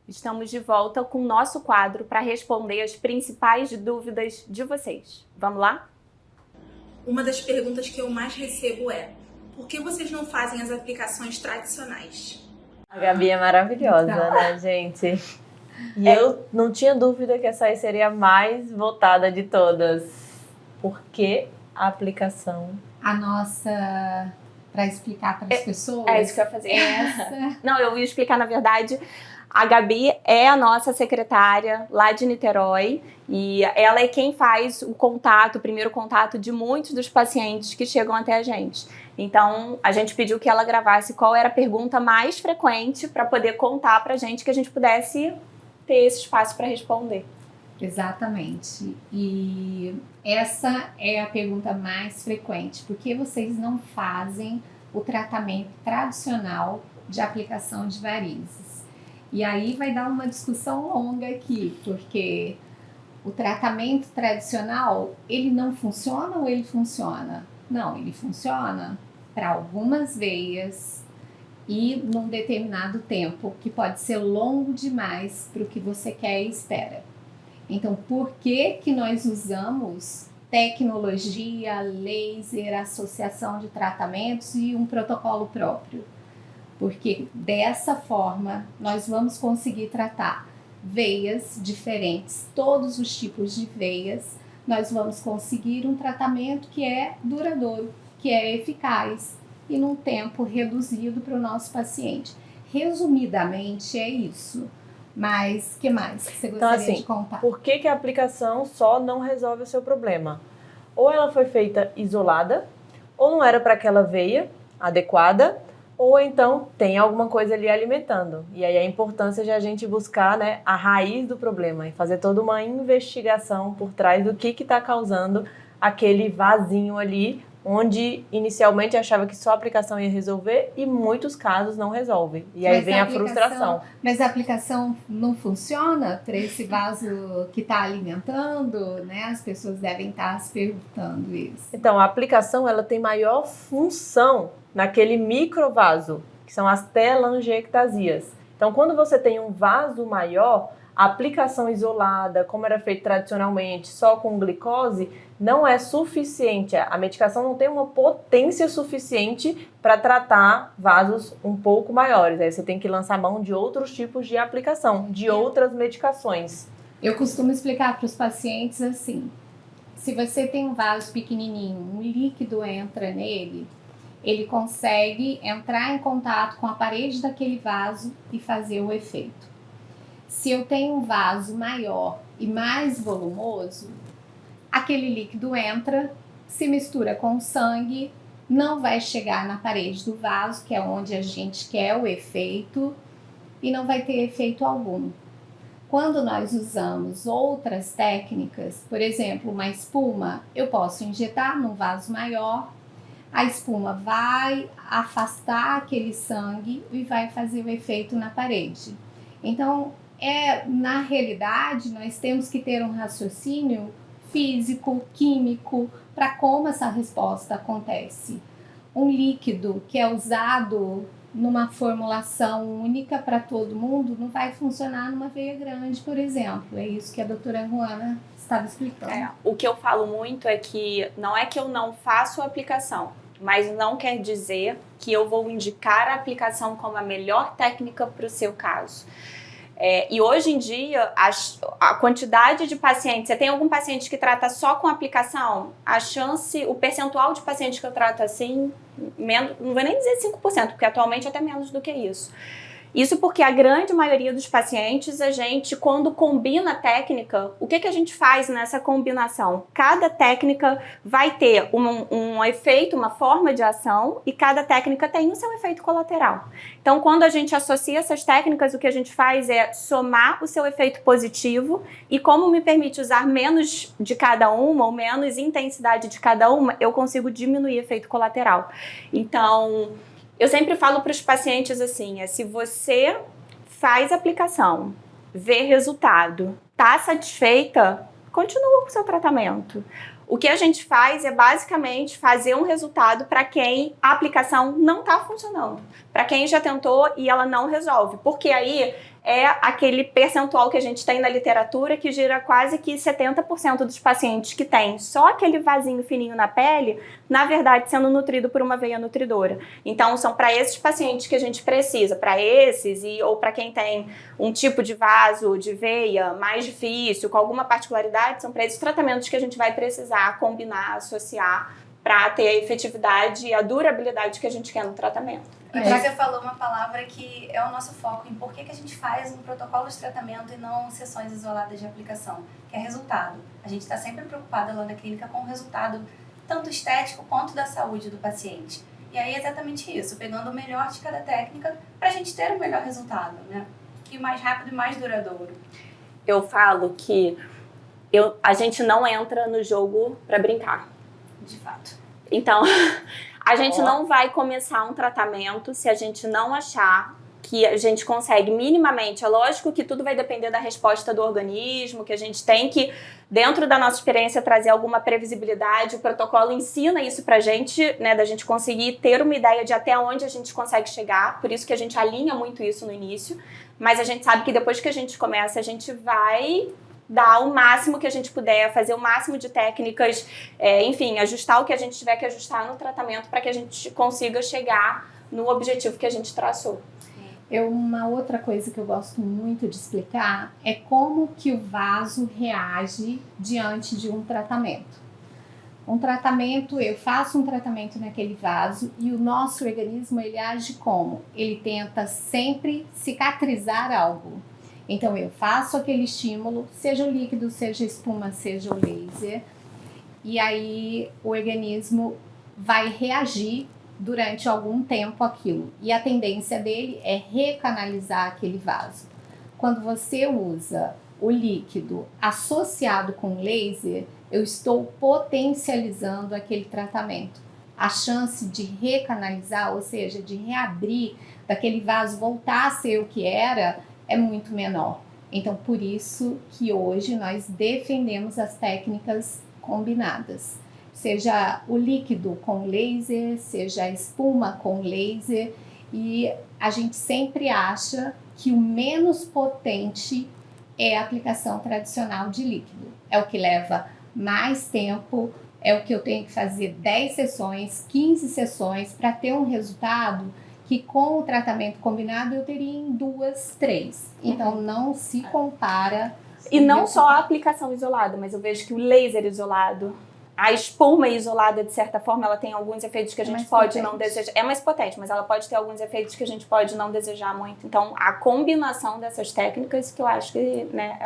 Estamos de volta com o nosso quadro para responder as principais dúvidas de vocês. Vamos lá? Uma das perguntas que eu mais recebo é: por que vocês não fazem as aplicações tradicionais? A Gabi é maravilhosa, né, gente? E eu não tinha dúvida que essa aí seria a mais votada de todas. Por que a aplicação? A nossa... Para explicar para as pessoas. É isso que eu ia fazer. Não, eu ia explicar, na verdade. A Gabi é a nossa secretária lá de Niterói e ela é quem faz o primeiro contato de muitos dos pacientes que chegam até a gente. Então, a gente pediu que ela gravasse qual era a pergunta mais frequente para poder contar para a gente, que a gente pudesse ter esse espaço para responder. Exatamente. E essa é a pergunta mais frequente. Por que vocês não fazem o tratamento tradicional de aplicação de varizes? E aí vai dar uma discussão longa aqui, porque o tratamento tradicional, ele não funciona ou ele funciona? Não, ele funciona para algumas veias e num determinado tempo, que pode ser longo demais para o que você quer e espera. Então, por que nós usamos tecnologia, laser, associação de tratamentos e um protocolo próprio? Porque dessa forma nós vamos conseguir tratar veias diferentes, todos os tipos de veias, nós vamos conseguir um tratamento que é duradouro, que é eficaz e num tempo reduzido para o nosso paciente. Resumidamente é isso. Mas o que mais que você gostaria de contar? Por que a aplicação só não resolve o seu problema? Ou ela foi feita isolada, ou não era para aquela veia adequada, ou então tem alguma coisa ali alimentando. E aí a importância de a gente buscar, né, a raiz do problema e fazer toda uma investigação por trás do que está causando aquele vasinho ali, onde inicialmente achava que só a aplicação ia resolver e muitos casos não resolve. E aí vem a frustração. Mas a aplicação não funciona para esse vaso que está alimentando, né? As pessoas devem estar se perguntando isso. Então, a aplicação ela tem maior função naquele microvaso, que são as telangiectasias. Então, quando você tem um vaso maior, a aplicação isolada, como era feito tradicionalmente, só com glicose, não é suficiente. A medicação não tem uma potência suficiente para tratar vasos um pouco maiores. Aí você tem que lançar mão de outros tipos de aplicação, de outras medicações. Eu costumo explicar para os pacientes assim: se você tem um vaso pequenininho, um líquido entra nele, ele consegue entrar em contato com a parede daquele vaso e fazer o efeito. Se eu tenho um vaso maior e mais volumoso, aquele líquido entra, se mistura com o sangue, não vai chegar na parede do vaso, que é onde a gente quer o efeito, e não vai ter efeito algum. Quando nós usamos outras técnicas, por exemplo, uma espuma, eu posso injetar num vaso maior, a espuma vai afastar aquele sangue e vai fazer o efeito na parede. Então, na realidade, nós temos que ter um raciocínio físico, químico, para como essa resposta acontece. Um líquido que é usado numa formulação única para todo mundo não vai funcionar numa veia grande, por exemplo. É isso que a doutora Ruana estava explicando. O que eu falo muito é que não é que eu não faço a aplicação, mas não quer dizer que eu vou indicar a aplicação como a melhor técnica para o seu caso. E hoje em dia, a quantidade de pacientes, você tem algum paciente que trata só com aplicação? O percentual de pacientes que eu trato assim, não vou nem dizer 5%, porque atualmente até menos do que isso. Isso porque a grande maioria dos pacientes, a gente, quando combina a técnica, o que a gente faz nessa combinação? Cada técnica vai ter um efeito, uma forma de ação, e cada técnica tem o seu efeito colateral. Então, quando a gente associa essas técnicas, o que a gente faz é somar o seu efeito positivo, e como me permite usar menos de cada uma, ou menos intensidade de cada uma, eu consigo diminuir o efeito colateral. Então, eu sempre falo para os pacientes assim, se você faz a aplicação, vê resultado, está satisfeita, continua com o seu tratamento. O que a gente faz é basicamente fazer um resultado para quem a aplicação não está funcionando, para quem já tentou e ela não resolve, porque aí é aquele percentual que a gente tem na literatura que gira quase que 70% dos pacientes que têm só aquele vasinho fininho na pele, na verdade sendo nutrido por uma veia nutridora. Então são para esses pacientes que a gente precisa, para esses ou para quem tem um tipo de vaso, de veia mais difícil, com alguma particularidade, são para esses tratamentos que a gente vai precisar combinar, associar para ter a efetividade e a durabilidade que a gente quer no tratamento. Você falou uma palavra que é o nosso foco em por que a gente faz um protocolo de tratamento e não sessões isoladas de aplicação, que é resultado. A gente está sempre preocupada lá na clínica com o resultado, tanto estético quanto da saúde do paciente. E aí é exatamente isso, pegando o melhor de cada técnica para a gente ter o melhor resultado, né? E mais rápido e mais duradouro. Eu falo que a gente não entra no jogo para brincar. De fato. Então, a gente não vai começar um tratamento se a gente não achar que a gente consegue minimamente. É lógico que tudo vai depender da resposta do organismo, que a gente tem que, dentro da nossa experiência, trazer alguma previsibilidade. O protocolo ensina isso pra gente, né, da gente conseguir ter uma ideia de até onde a gente consegue chegar. Por isso que a gente alinha muito isso no início. Mas a gente sabe que depois que a gente começa, a gente vai dar o máximo que a gente puder, fazer o máximo de técnicas, enfim, ajustar o que a gente tiver que ajustar no tratamento para que a gente consiga chegar no objetivo que a gente traçou. Uma outra coisa que eu gosto muito de explicar é como que o vaso reage diante de um tratamento. Eu faço um tratamento naquele vaso e o nosso organismo, ele age como? Ele tenta sempre cicatrizar algo. Então, eu faço aquele estímulo, seja o líquido, seja a espuma, seja o laser, e aí o organismo vai reagir durante algum tempo àquilo. E a tendência dele é recanalizar aquele vaso. Quando você usa o líquido associado com laser, eu estou potencializando aquele tratamento. A chance de recanalizar, ou seja, de reabrir, daquele vaso voltar a ser o que era, é muito menor. Então, por isso que hoje nós defendemos as técnicas combinadas. Seja o líquido com laser, seja a espuma com laser. E a gente sempre acha que o menos potente é a aplicação tradicional de líquido. É o que leva mais tempo, é o que eu tenho que fazer 10 sessões, 15 sessões para ter um resultado que com o tratamento combinado eu teria em 2, 3. Então não se compara. E não só a aplicação isolada, mas eu vejo que o laser isolado, a espuma isolada, de certa forma, ela tem alguns efeitos que a gente pode não desejar. É mais potente, mas ela pode ter alguns efeitos que a gente pode não desejar muito. Então, a combinação dessas técnicas que eu acho que, né,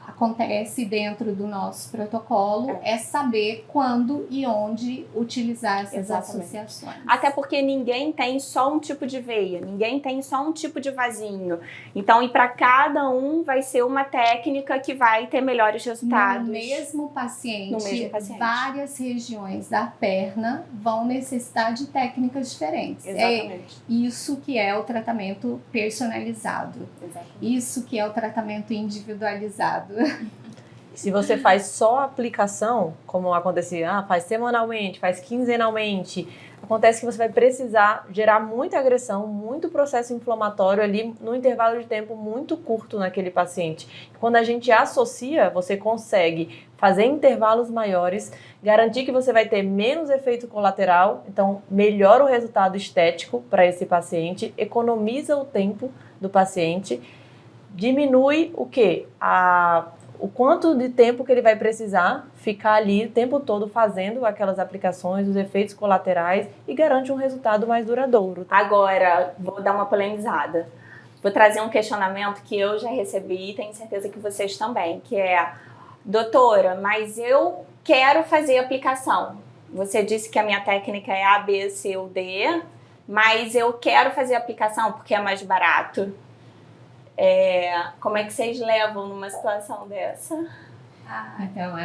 acontece dentro do nosso protocolo é saber quando e onde utilizar essas associações. Até porque ninguém tem só um tipo de veia, ninguém tem só um tipo de vasinho. Então, e para cada um vai ser uma técnica que vai ter melhores resultados. No mesmo paciente, várias regiões da perna vão necessitar de técnicas diferentes. Exatamente. É isso que é o tratamento personalizado. Exatamente. Isso que é o tratamento individualizado. Se você faz só a aplicação, como acontecia, faz semanalmente, faz quinzenalmente, acontece que você vai precisar gerar muita agressão, muito processo inflamatório ali no intervalo de tempo muito curto naquele paciente. Quando a gente associa, você consegue fazer intervalos maiores, garantir que você vai ter menos efeito colateral, então melhora o resultado estético para esse paciente, economiza o tempo do paciente, diminui o quê? O quanto de tempo que ele vai precisar ficar ali o tempo todo fazendo aquelas aplicações, os efeitos colaterais e garante um resultado mais duradouro. Agora, vou dar uma polemizada. Vou trazer um questionamento que eu já recebi e tenho certeza que vocês também, que é: doutora, mas eu quero fazer aplicação. Você disse que a minha técnica é A, B, C ou D, mas eu quero fazer aplicação porque é mais barato. Como é que vocês levam numa situação dessa? Então,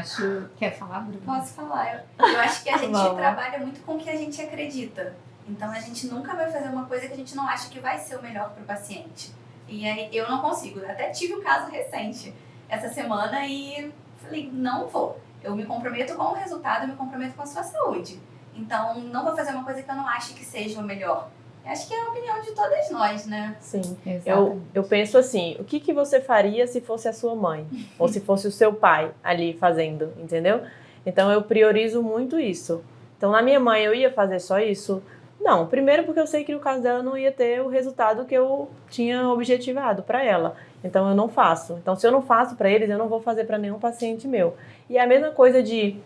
quer falar, Bruno? Posso falar. Eu acho que a gente trabalha muito com o que a gente acredita. Então, a gente nunca vai fazer uma coisa que a gente não acha que vai ser o melhor para o paciente. E aí, eu não consigo. Até tive um caso recente essa semana e falei, não vou. Eu me comprometo com o resultado, eu me comprometo com a sua saúde. Então, não vou fazer uma coisa que eu não acho que seja o melhor. Acho que é a opinião de todas nós, né? Sim. Exatamente. Eu penso assim, o que você faria se fosse a sua mãe? Ou se fosse o seu pai ali fazendo, entendeu? Então eu priorizo muito isso. Então na minha mãe eu ia fazer só isso? Não, primeiro porque eu sei que no caso dela não ia ter o resultado que eu tinha objetivado para ela. Então eu não faço. Então se eu não faço para eles, eu não vou fazer para nenhum paciente meu. E é a mesma coisa de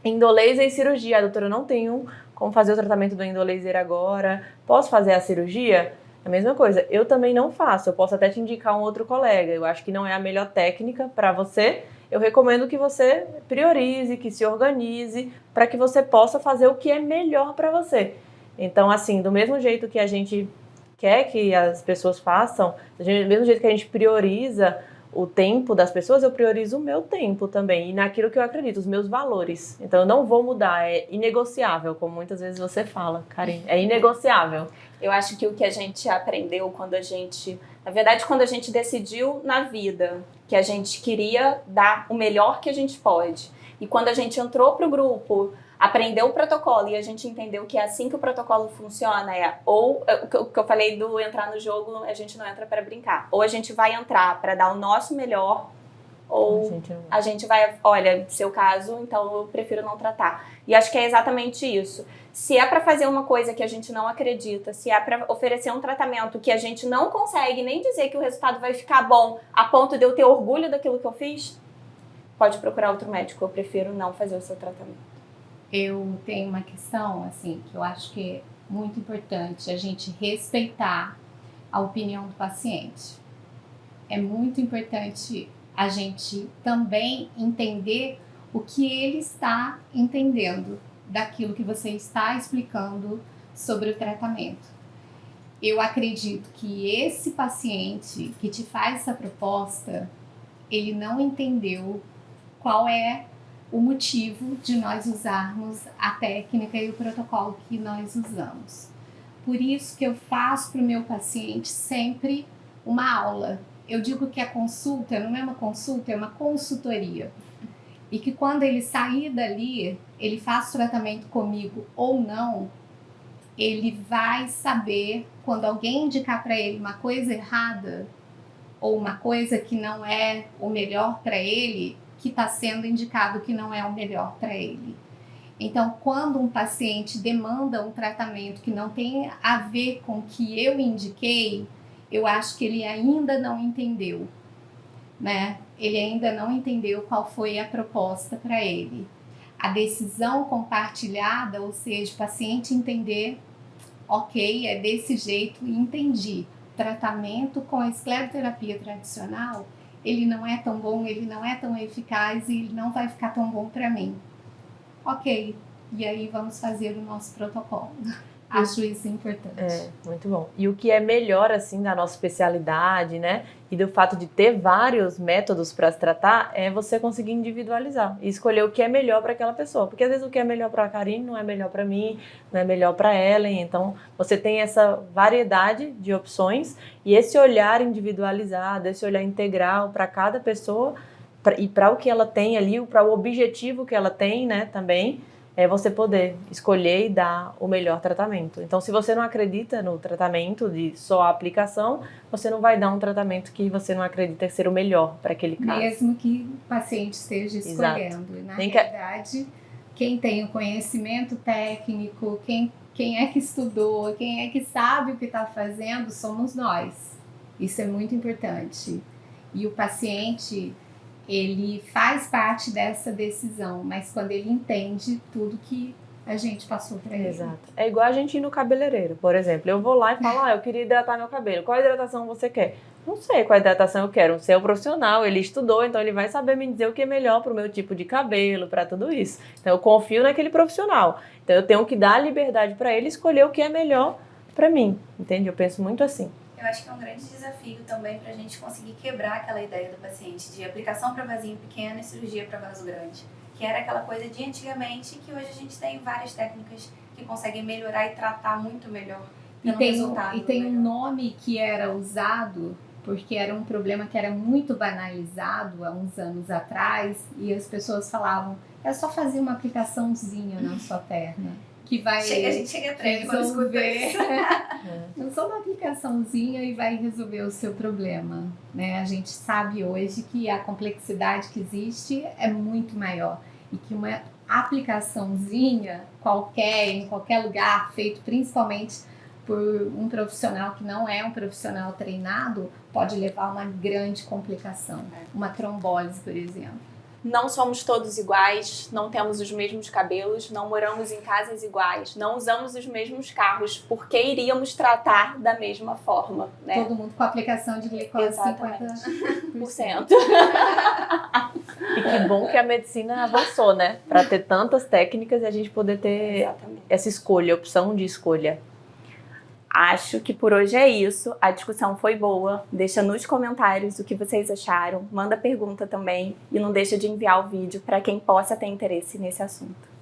endolaser e cirurgia. Doutora, eu não tenho como fazer o tratamento do endolaser agora. Posso fazer a cirurgia? A mesma coisa. Eu também não faço. Eu posso até te indicar um outro colega. Eu acho que não é a melhor técnica para você. Eu recomendo que você priorize, que se organize, para que você possa fazer o que é melhor para você. Então, assim, do mesmo jeito que a gente quer que as pessoas façam, do mesmo jeito que a gente prioriza o tempo das pessoas, eu priorizo o meu tempo também, e naquilo que eu acredito, os meus valores. Então eu não vou mudar, é inegociável, como muitas vezes você fala, Karine, é inegociável. Eu acho que o que a gente aprendeu quando a gente, na verdade, quando a gente decidiu na vida que a gente queria dar o melhor que a gente pode, e quando a gente entrou pro grupo, aprendeu o protocolo e a gente entendeu que é assim que o protocolo funciona, ou o que eu falei do entrar no jogo, a gente não entra para brincar. Ou a gente vai entrar para dar o nosso melhor, ou a gente vai, olha, seu caso, então eu prefiro não tratar. E acho que é exatamente isso. Se é para fazer uma coisa que a gente não acredita, se é para oferecer um tratamento que a gente não consegue nem dizer que o resultado vai ficar bom a ponto de eu ter orgulho daquilo que eu fiz, pode procurar outro médico. Eu prefiro não fazer o seu tratamento. Eu tenho uma questão, assim, que eu acho que é muito importante a gente respeitar a opinião do paciente. É muito importante a gente também entender o que ele está entendendo daquilo que você está explicando sobre o tratamento. Eu acredito que esse paciente que te faz essa proposta, ele não entendeu qual é o motivo de nós usarmos a técnica e o protocolo que nós usamos. Por isso que eu faço para o meu paciente sempre uma aula. Eu digo que a consulta não é uma consulta, é uma consultoria. E que quando ele sair dali, ele faz tratamento comigo ou não, ele vai saber, quando alguém indicar para ele uma coisa errada ou uma coisa que não é o melhor para ele, que está sendo indicado que não é o melhor para ele. Então, quando um paciente demanda um tratamento que não tem a ver com o que eu indiquei, eu acho que ele ainda não entendeu, né? Ele ainda não entendeu qual foi a proposta para ele. A decisão compartilhada, ou seja, o paciente entender, ok, é desse jeito, e entendi. Tratamento com a escleroterapia tradicional, ele não é tão bom, ele não é tão eficaz e ele não vai ficar tão bom para mim. Ok, e aí vamos fazer o nosso protocolo. Acho isso importante. É, muito bom. E o que é melhor, assim, da nossa especialidade, né? E do fato de ter vários métodos para se tratar, é você conseguir individualizar e escolher o que é melhor para aquela pessoa. Porque às vezes o que é melhor para a Karine não é melhor para mim, não é melhor para Ellen. Então, você tem essa variedade de opções e esse olhar individualizado, esse olhar integral para cada pessoa e para o que ela tem ali, para o objetivo que ela tem, né, também, é você poder escolher e dar o melhor tratamento. Então, se você não acredita no tratamento de só a aplicação, você não vai dar um tratamento que você não acredita ser o melhor para aquele caso. Mesmo que o paciente esteja escolhendo. Na realidade, quem tem o conhecimento técnico, quem é que estudou, quem é que sabe o que está fazendo, somos nós. Isso é muito importante. E o paciente, ele faz parte dessa decisão, mas quando ele entende tudo que a gente passou para ele. Exato. É igual a gente ir no cabeleireiro, por exemplo. Eu vou lá e falo, eu queria hidratar meu cabelo. Qual hidratação você quer? Não sei qual hidratação eu quero. Você é o profissional, ele estudou, então ele vai saber me dizer o que é melhor para o meu tipo de cabelo, para tudo isso. Então eu confio naquele profissional. Então eu tenho que dar a liberdade para ele escolher o que é melhor para mim, entende? Eu penso muito assim. Eu acho que é um grande desafio também para a gente conseguir quebrar aquela ideia do paciente de aplicação para vasinho pequeno e cirurgia para vaso grande, que era aquela coisa de antigamente, que hoje a gente tem várias técnicas que conseguem melhorar e tratar muito melhor. E tem um nome que era usado porque era um problema que era muito banalizado há uns anos atrás e as pessoas falavam, é só fazer uma aplicaçãozinha na sua perna. que vai A gente chega a treme quando escuta isso. Não só uma aplicaçãozinha e vai resolver o seu problema, né? A gente sabe hoje que a complexidade que existe é muito maior e que uma aplicaçãozinha qualquer, em qualquer lugar, feito principalmente por um profissional que não é um profissional treinado, pode levar a uma grande complicação, uma trombose, por exemplo. Não somos todos iguais, não temos os mesmos cabelos, não moramos em casas iguais, não usamos os mesmos carros, porque iríamos tratar da mesma forma, né? Todo mundo com aplicação de glicose Exatamente. 50%. E que bom que a medicina avançou, né? Para ter tantas técnicas e a gente poder ter Exatamente. essa escolha, opção de escolha. Acho que por hoje é isso. A discussão foi boa. Deixa nos comentários o que vocês acharam. Manda pergunta também. E não deixa de enviar o vídeo para quem possa ter interesse nesse assunto.